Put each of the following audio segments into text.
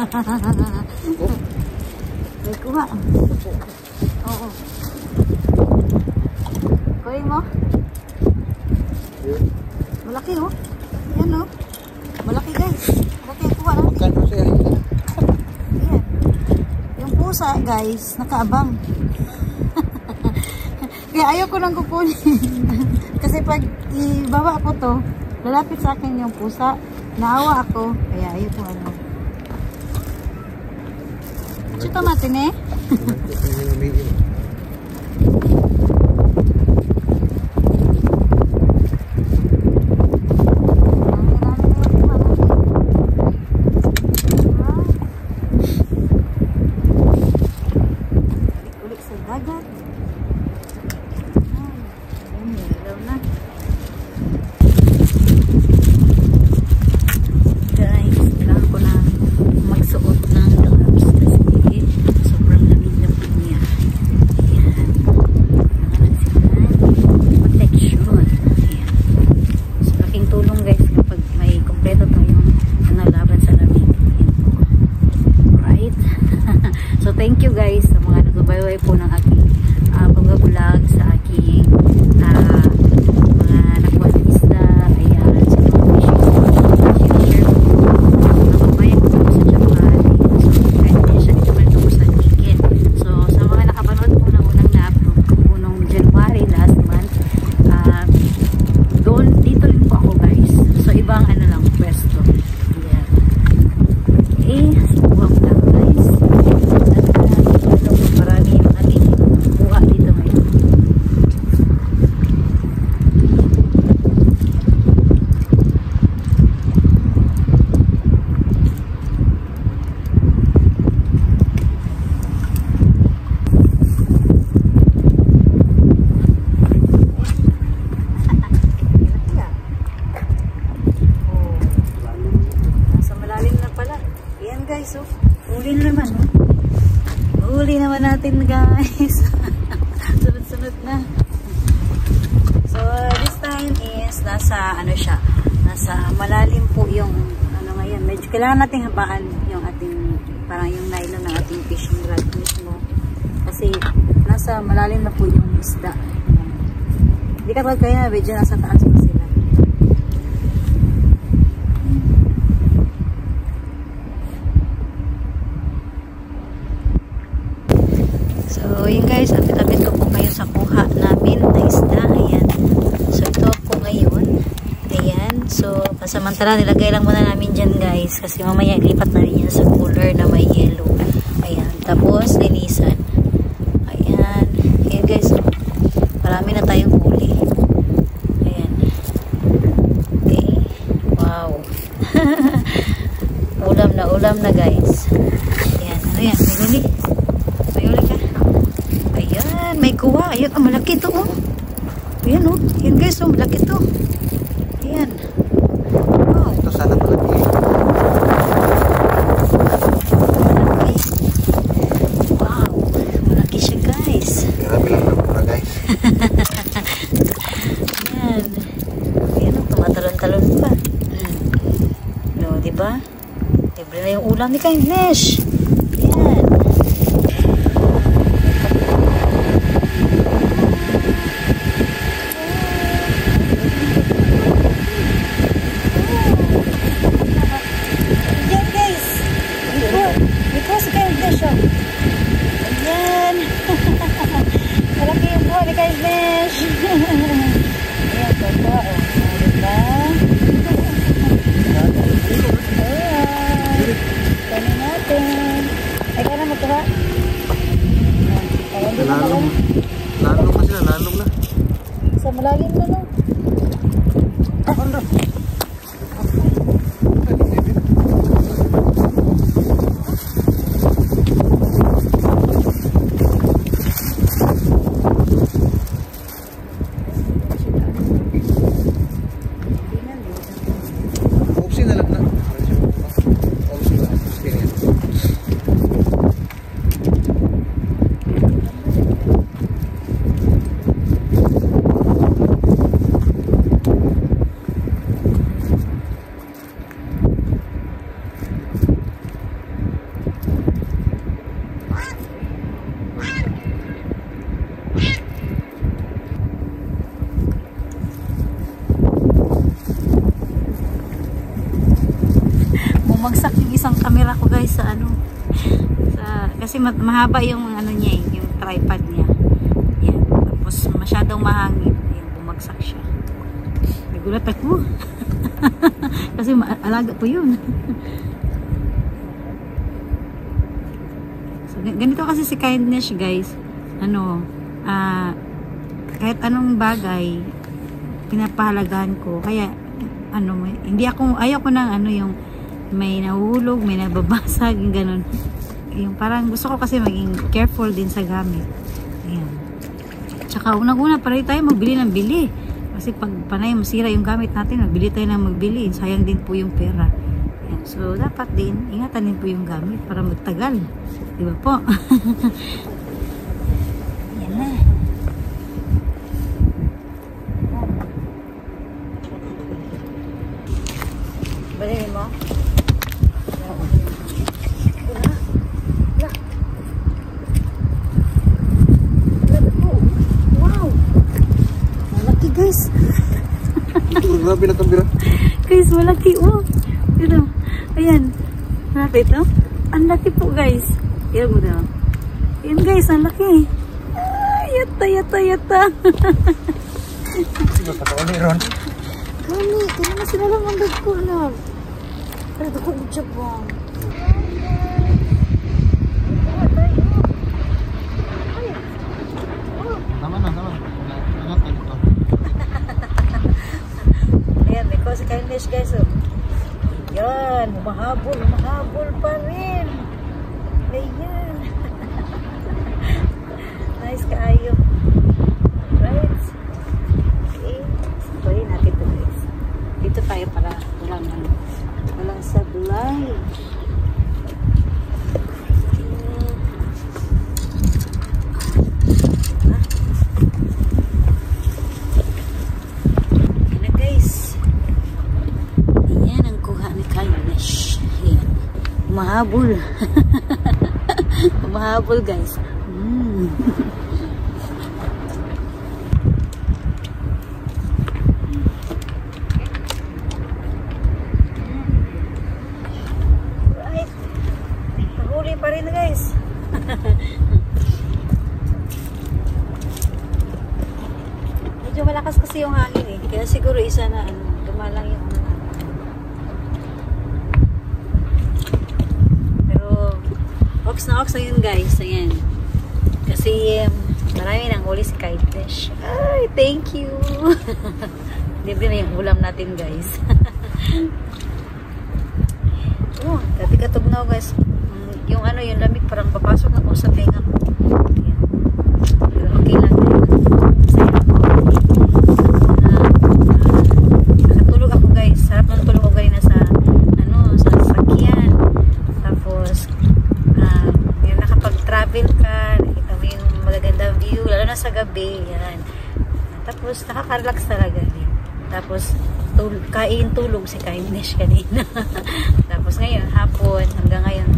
May kuha. Oo. Kuha mo? Malaki oh. Yan oh. Malaki guys. Malaki ang kuha natin. Yan. Yung pusa guys, nakaabang. Kaya ayaw ko nang kukunin. Kasi pag ibaba ko to, lalapit sa akin yung pusa. Naawa ako. Kaya ayaw ko ano. Chuta natin eh. Ulit sa dagat. Thank you guys sa mga nagbabayway po ng aking pag-vlog sa aking mga nakuha ng isda. Ayan, sa mga fishing share po. Nakabayan ko sa Japan. So, kahit din siya dito man ito sa chicken. So, sa mga nakapanood po ng unang na-upload ko po nung January last month, doon, dito rin po ako guys. So, ibang ano lang, pwesto. Ayan. Okay, subuhan ko lang guys. Marami yung ating buha dito ngayon. Nasa malalim na pala. Ayan guys, oh. Huli na naman, oh. Huli naman natin guys. Sunod-sunod na. So this time is nasa ano siya, nasa malalim po yung ano ngayon. Medyo kailangan nating habaan yung ating parang yung nylon ng ating fishing rod mismo. Kasi nasa malalim na po yung isda. Hindi ka pag kaya medyo nasa taas pa sila. So, yun guys, apit-apit ko po kayo sa kuha namin na isda. Ayan. So, ito po ngayon. Ayan. So, pasamantala, nilagay lang muna namin dyan guys. Kasi mamaya ilipat na rin yan sa cooler na may yellow. Ayan. Tapos, linisan. Ayan. Ayan guys. Marami na tayong huli. Ayan. Okay. Wow. Ulam na guys. Ayan. Ano yan? May huli. May huli ka. Ayan, may kuha. Ayan, oh, malaki ito, oh. Ayan, oh. Ayan, guys, oh, malaki ito. Ayan. Wow. Ito sana malaki. Malaki. Wow. Malaki siya, guys. Grabe lang na mura, guys. Ayan. Ayan, oh, tumatalon-talon pa. No, diba? Libre na yung ulam ni Kindness. Ayan. Ayan. Malaki yung buha ni Kindness. Ayan, baba. O, diba? Ayan. Kanin natin. Ay, ka na magkawa. Lalong kasi na, lalong na. Sa malalim na, no? Ano? bumagsak yung isang camera ko guys sa ano. Kasi mahaba yung ano niya, yung tripod niya. Yan. Tapos masyadong mahangin. Yan, bumagsak siya. Nagulat ako. Kasi alaga ko yun. So, ganito kasi si Kindness guys. Ano, kahit anong bagay, pinapahalagahan ko. Kaya, ano, ayaw ko ng ano yung may nahuhulog, may nababasag, yung ganun. Yung parang gusto ko kasi maging careful din sa gamit. Ayan. Tsaka unang-una para tayo magbili ng bili. Kasi pag panay masira yung gamit natin, magbili tayo ng magbili. Sayang din po yung pera. Ayan. So dapat din, ingatan din po yung gamit para magtagal. Diba po? Ayan na. Balinin mo? Guys. Grabe na kambira. Guys, malaki oh. Ito. Ayan. Malaki ito. Ang laki po guys. Ayan mo daw. Ayan guys, ang laki. Yata. Sino pa ito ni Ron? Kani, kaya na sila lang ang dagko lang. Pero dagko mo siya po. Tama na. Si Kindness guys oh. Yan, humahabol pa rin. Ayan. Nice kaayo. Right. Okay. Sabayin natin ito guys. Dito tayo para walang sablay. Mahabol. Mahabol guys. Right. Nahuli pa rin guys. Medyo malakas kasi yung hangin eh. Kaya siguro isa na dumalang yung ox na ox ayun guys, ayan. Kasi marami nang huli si Kindness. Ay, thank you. Libre na yung ulam natin guys. Oh, gabi katugnaw guys. Yung ano, yung lamig parang papasok na po sa tenga ko. Ayan. Pero okay lang din. Masaya ako. Nakatulog ako guys. Sarap ng tulog ko ganyan sa sa sasakyan. Tapos nakapag-travel ka, nakita mo yung magagandang view, lalo na sa gabi, yan. Tapos, nakaka-relax talaga din. Tapos, tulog si Kindness kanina. Tapos, ngayon, hapon, hanggang ngayon,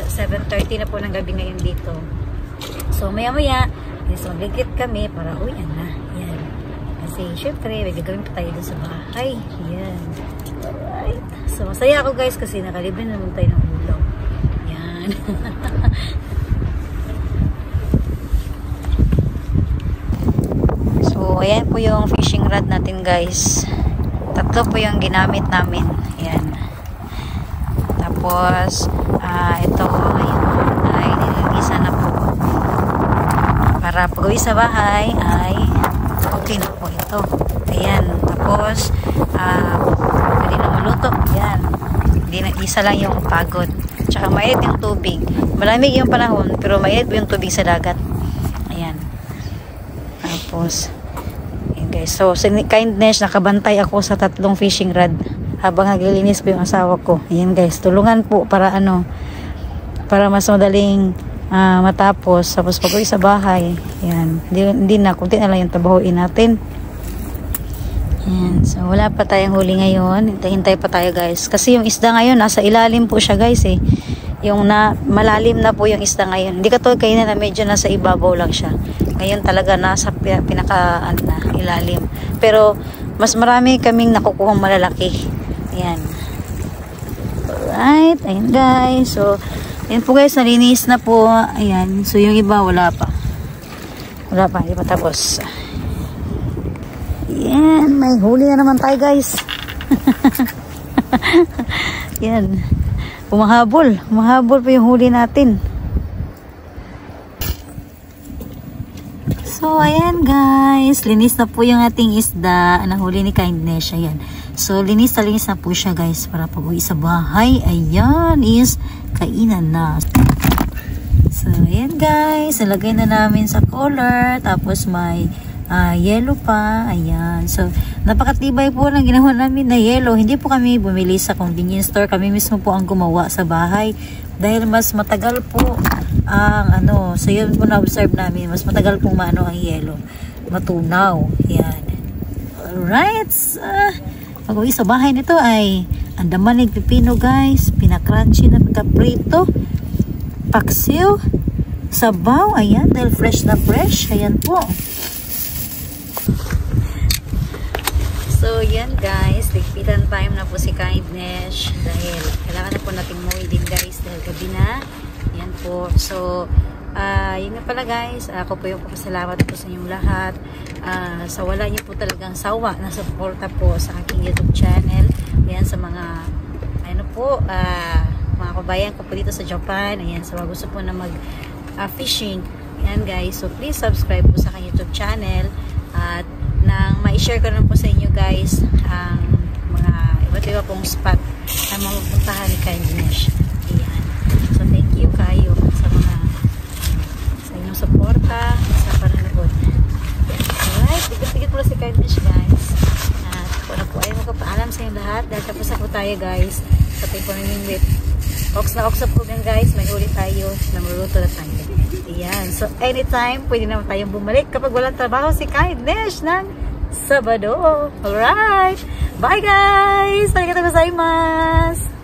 7:30 na po ng gabi ngayon dito. So, maya-maya, magligit kami para uwian na. Yan. Kasi, syempre, may gagawin pa tayo dun sa bahay. Yan. Alright. So, masaya ako guys kasi nakalibre naman tayo ng ulam. Yan. So, ayan po yung fishing rod natin guys. Tatlo po yung ginamit namin. Ayan. Tapos, ito ay nilagisa na po. Para pag-uwi sa bahay ay okay na po ito. Ayan. Tapos, pwede na maluto. Ayan. Hindi na isa lang yung pagod. Tsaka mainit yung tubig. Malamig yung panahon, pero mainit po yung tubig sa dagat. Ayan. Tapos, ayan guys. So, sa Kindness, nakabantay ako sa 3 fishing rod habang naglilinis po yung asawa ko. Ayan guys. Tulungan po para para mas madaling matapos. Tapos pag-uwi sa bahay, ayan. Hindi na. Kunti na lang yung trabahuin natin. Ayan. So, wala pa tayong huli ngayon. Hintay pa tayo guys. Kasi yung isda ngayon, nasa ilalim po siya guys eh. Yung malalim na po yung isda ngayon. Hindi katulad kayo na medyo nasa ibabaw lang siya. Ngayon talaga nasa pinaka ilalim. Pero, mas marami kaming nakukuhang malalaki. Ayan. Alright, ayan guys. So, ayan po guys, nalinis na po. Ayan, so yung iba wala pa. Wala pa, hindi pa tapos. Ayan, may huli na naman tayo guys. Ayan, humahabol pa yung huli natin. So, ayan guys, linis na po yung ating isda. Nahuli ni Kindness, ayan. So, linis na po siya guys para pag-uwi sa bahay. Ayan, is kainan na. So, ayan guys, nalagay na namin sa collar. Tapos may yellow pa. Ayan. So, napakatibay po ng ginawa namin na yellow. Hindi po kami bumili sa convenience store. Kami mismo po ang gumawa sa bahay. Dahil mas matagal po ang so yun po na-observe namin. Mas matagal pong ang yellow. Matunaw. Ayan. Alright. Pag-uwi sa bahay nito ay andaman ng pipino guys. Pinakrunchy na pagka-prito. Paksiw. Sabaw. Ayan. Dahil fresh na fresh. Ayan po. So, yan guys, ligpitan time na po si Kindness dahil kailangan na po natin umuwi din guys dahil gabi na. Yan po. So, yun nga pala guys, ako po yung papasalamat po sa inyong lahat. Sa wala niyo po talagang sawa na suporta po sa aking YouTube channel. Yan sa mga, mga kabayan ko po dito sa Japan. Ayan, sa mga gusto po na mag-fishing. Yan guys, so please subscribe po sa aking YouTube channel at nang ma-share ko na po sa inyo guys ang mga iba't iba pong spot na mapupuntahan ni Kindness. Ayan. So thank you kayo sa inyong suporta sa panonood. Alright, tigit-tigit po si Kindness guys. At ako na po ay magpapaalam sa inyong lahat dahil tapos na po tayo guys sa ating pamimingwit. Ox na po yan guys, may huli tayo na maluto na tayo. Ayan. So, anytime, pwede naman tayong bumalik kapag walang trabaho si Kindness ng Sabado. Alright. Bye guys! Arigatou gozaimasu!